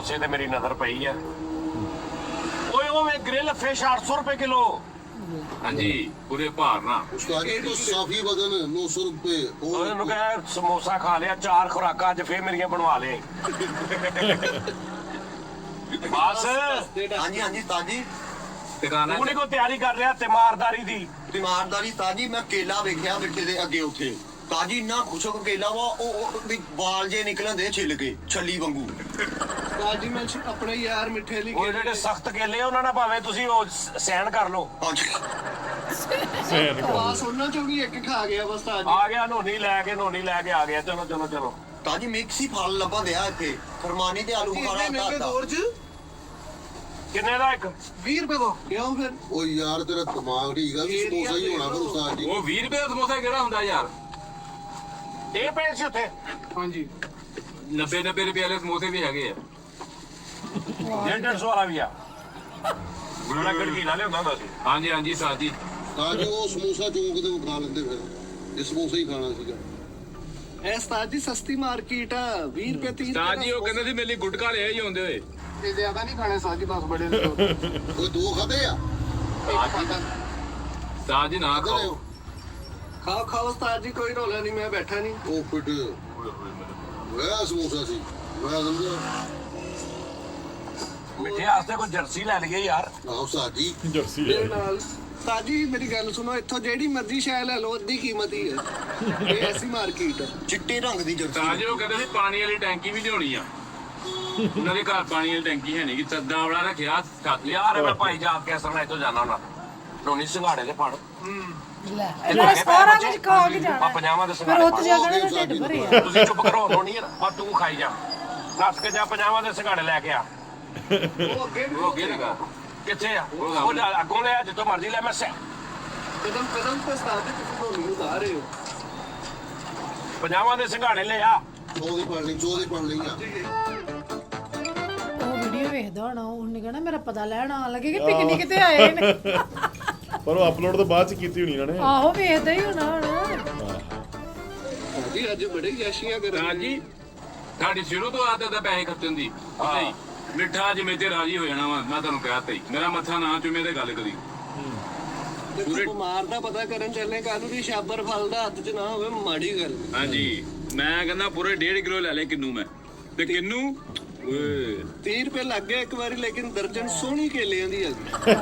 ਸਮੋਸੇ ਤੇ ਮੇਰੀ ਨਜ਼ਰ ਪਈ ਆ। ਓਏ ਓਏ ਗ੍ਰਿਲ ਫਿਸ਼ 800 रुपए किलो। हाँ जी पूरे भार ना ਉਸਤਾਦ ਜੀ ਤੋਂ ਸਾਫੀ ਵਜ਼ਨ 900 ਰੁਪਏ ਓਏ ਉਹਨੂੰ ਕਹਿ ਸਮੋਸਾ ਖਾ ਲਿਆ 4 ਖੁਰਾਕਾਂ ਅੱਜ ਫੇਰ ਮੇਰੀਆਂ ਬਣਵਾ ਲੈ। ਬਸ ਹਾਂਜੀ ਹਾਂਜੀ ਤਾਜੀ दुकान ਤੂੰ ਨੀ ਕੋਈ ਤਿਆਰੀ ਕਰ ਰਿਹਾ ਤਿਮਾਰਦਾਰੀ ਦੀ। ਇਮਾਨਦਾਰੀ ਤਾਜੀ ਮੈਂ ਕੇਲਾ ਵੇਖਿਆ ਮਿੱਠੇ ਦੇ ਅੱਗੇ ਉੱਥੇ ਤਾਜੀ ਇੰਨਾ ਖੁਸ਼ਕ ਕੇਲਾ ਵਾ ਉਹ ਵੀ ਵਾਲ ਜੇ ਨਿਕਲਣ ਦੇ ਛਿੱਲ ਕੇ ਛੱਲੀ ਵਾਂਗੂ ਤਾਜੀ ਮੈਂ ਆਪਣੇ ਯਾਰ ਮਿੱਠੇ ਲਈ ਉਹ ਜਿਹੜੇ ਸਖਤ ਕੇਲੇ ਉਹਨਾਂ ਨਾਲ ਭਾਵੇਂ ਤੁਸੀਂ ਉਹ ਸਹਿਣ ਕਰ ਲਓ। ਹਾਂਜੀ ਪਾਸ ਉਹਨਾਂ ਚੋਂ ਵੀ ਇੱਕ ਖਾ ਗਿਆ ਬਸ ਤਾਜੀ। ਆ ਗਿਆ ਨੋਨੀ ਲੈ ਕੇ ਆ ਗਿਆ। ਚਲੋ ਚਲੋ ਚਲੋ ਤਾਜੀ ਮਿਕਸ ਹੀ ਫਲ ਲੱਭਾ ਦਿਆ ਇੱਥੇ ਫਰਮਾਨੀ ਤੇ ਆਲੂ ਬੁਖਾਰਾ ਇੰਨੇ ਮਹਿੰਗੇ ਦਾ ਦੌਰ 'ਚ ਕਿੰਨੇ ਦਾ ਇੱਕ? 20 ਰੁਪਏ ਦਾ ਕਿਉਂ ਫਿਰ ਉਹ ਯਾਰ ਤੇਰਾ ਦਿਮਾਗ ਠੀਕ ਆ ਵੀ ਸਮੋਸਾ ਹੀ ਹੋਣਾ ਫਿਰ ਉਸਤਾਦ ਜੀ। वो 20 रुपए का समोसा केड़ा हुंदा यार ਇਹ ਪਏ ਸੀ ਉੱਥੇ ਹਾਂਜੀ 90 रुपए वाले समोसे भी हैगे आ 150 ਵਾਲਾ ਵੀ ਆ। ਉਹਨਾਂ ਗੜਕੀ ਲਾ ਲਿਆਉਂਦਾ ਹੁੰਦਾ ਸੀ। हाँ जी साथ जी ਤਾਂ ਜੀ ਉਹ ਸਮੋਸਾ ਚੌਂਕ ਦੇ ਖਾ ਲੈਂਦੇ ਫਿਰ ਇਹ ਸਮੋਸਾ ਹੀ ਖਾਣਾ ਸੀਗਾ। ਇਹ ਤਾਜੀ ਸਸਤੀ ਮਾਰਕੀਟ ਆ 20 ਰੁਪਏ 30 साथ जी वो कहंदे सी मेरे लिए गुटका ले आई होंदे होए ਇਹ ਜ਼ਿਆਦਾ ਨਹੀਂ ਖਾਣੇ ਸਾਜੀ ਬਸ ਬੜੇ ਨੇ ਉਹ ਦੋ ਖਾਦੇ ਆ साथ जी ना ਖਾਦੇ खाओ ਖਾਓ ਖਾਓ ਤਾਜੀ ਕੋਈ ਰੋਲਾ ਨਹੀਂ ਮੈਂ ਬੈਠਾ ਨਹੀਂ ਉਹ ਫਿੱਟ ਹੋਇਆ ਸਮੋਸਾ ਸੀ ਮੈਂ ਸਮਝਿਆ ਮਿੱਠੇ ਵਾਸਤੇ ਕੋਈ ਜਰਸੀ ਲੈ ਲਈਏ ਯਾਰ। ਆਹ ਉਸਤਾਦ ਜੀ ਮੇਰੇ ਨਾਲ ਤਾਜੀ ਮੇਰੀ ਗੱਲ ਸੁਣੋ ਇੱਥੋਂ ਜਿਹੜੀ ਮਰਜ਼ੀ ਸ਼ੈ ਲੈ ਲਓ ਅੱਧੀ ਕੀਮਤ ਹੀ ਹੈ ਇਹ ਐਸੀ ਮਾਰਕੀਟ ਆ ਚਿੱਟੇ ਰੰਗ ਦੀ साथ ਜਰਸੀ जी वो कहंदे सी पानी वाली टैंकी भी लियानी आ ਉਹਨਾਂ ਦੇ ਘਰ ਪਾਣੀ ਵਾਲੀ ਟੈਂਕੀ ਹੈ ਨਹੀਂ ਕਿ ਤੱਦਾ ਵਾਲਾ ਰੱਖਿਆ ਛੱਤ ਲਿਆ ਯਾਰ ਮੈਂ ਭਾਈ ਜਾਤ ਕੇ ਅਸਰ ਨਾਲ ਇੱਥੋਂ ਜਾਣਾ ਹੁੰਦਾ। ਨੋਨੀ ਸਿੰਘਾੜੇ ਦੇ ਫੜ ਲੈ ਇਹਨਾਂ ਸਾਰਾ ਕੁਝ ਖਾ ਕੇ ਜਾਣਾ ਪੰਜਾਵਾਂ ਦੇ ਫਿਰ ਸਿੰਘਾੜੇ ਉੱਥੇ ਜਾ ਕੇ ਨਾ ਢਿੱਡ ਭਰੇ ਆ ਤੁਸੀਂ ਚੁੱਪ ਕਰੋ ਨੋਨੀ ਪਰ ਤੂੰ ਖਾਈ ਜਾ। ਦੱਸ ਕੇ ਜਾ ਪੰਜਾਵਾਂ ਦੇ ਸਿੰਘਾੜੇ ਲੈ ਕੇ ਆ। ਉਹ ਅੱਗੇ ਵੀ ਉਹ ਅੱਗੇ ਲਗਾ ਕਿੱਥੇ ਆ? ਉਹ ਲੈ ਅੱਗੋਂ ਲੈ ਆ, ਜਿੱਥੋਂ ਮਰਜ਼ੀ ਲੈ। ਮੈਂ ਕਦਮ ਕਦਮ ਤੇ ਸਾਦੇ ਤੁਸੀਂ ਨੂੰ ਉਤਾਰ ਰਹੇ ਹੋ ਪੰਜਾਵਾਂ ਦੇ ਸਿੰਘਾੜੇ ਲੈ ਆ। ਚੋਦੀ ਪੜ ਲਈ ਆ ਉਹ ਵੀਡੀਓ ਵੇਖਦਾ ਹੋਣਾ ਉਹਨੇ ਕਹਿਣਾ ਮੇਰਾ ਪਤਾ ਲੈਣ ਆਣ ਲੱਗੇ ਕਿ ਪਿਕਨਿਕ ਤੇ ਆਏ ਨੇ ਪਰ ਉਹ ਅਪਲੋਡ ਤੋਂ ਬਾਅਦ ਚ ਕੀਤੀ ਹੋਣੀ ਇਹਨਾਂ ਨੇ। ਆਹੋ ਵੇਖਦਾ ਹੀ ਹੋਣਾ ਹੁਣ ਤਾਜੀ ਅੱਜ ਬੜੇ ਯਾਸ਼ੀਆਂ ਕਰ ਸਾਥ ਜੀ ਸਾਡੀ ਸ਼ੁਰੂ ਤੋਂ ਆਦਤ ਹੈ ਪੈਸੇ ਖਰਚਣ ਦੀ ਪਤਾ ਹੀ ਮਿੱਠਾ ਜਿਵੇਂ ਤੇ ਰਾਜੀ ਹੋ ਜਾਣਾ ਵਾ ਮੈਂ ਤੁਹਾਨੂੰ ਕਹਿਤਾ ਹੀ ਮੇਰਾ ਮੱਥਾ ਨਾ ਚੁੰਮੇ ਤੇ ਗੱਲ ਕਰੀ ਪੂਰੇ ਬਿਮਾਰ ਦਾ ਪਤਾ ਕਰਨ ਚੱਲੇ ਕਾਹਨੂੰ ਵੀ ਸ਼ਾਬਰ ਫਲ ਦਾ ਹੱਥ 'ਚ ਨਾ ਹੋਵੇ ਮਾੜੀ ਗੱਲ ਹਾਂਜੀ ਮੈਂ ਕਹਿੰਦਾ ਪੂਰੇ 1.5 ਕਿਲੋ ਲੈ ਲੈ ਕਿੰਨੂ ਮੈਂ ਤੇ ਕਿੰਨੂ ਓਏ 30 ਰੁਪਏ ਲੱਗ ਗਏ ਇੱਕ ਵਾਰੀ ਲੇਕਿਨ ਦਰਜਨ ਸੋਹਣੀ ਕੇਲਿਆਂ ਦੀ ਆ ਗਈ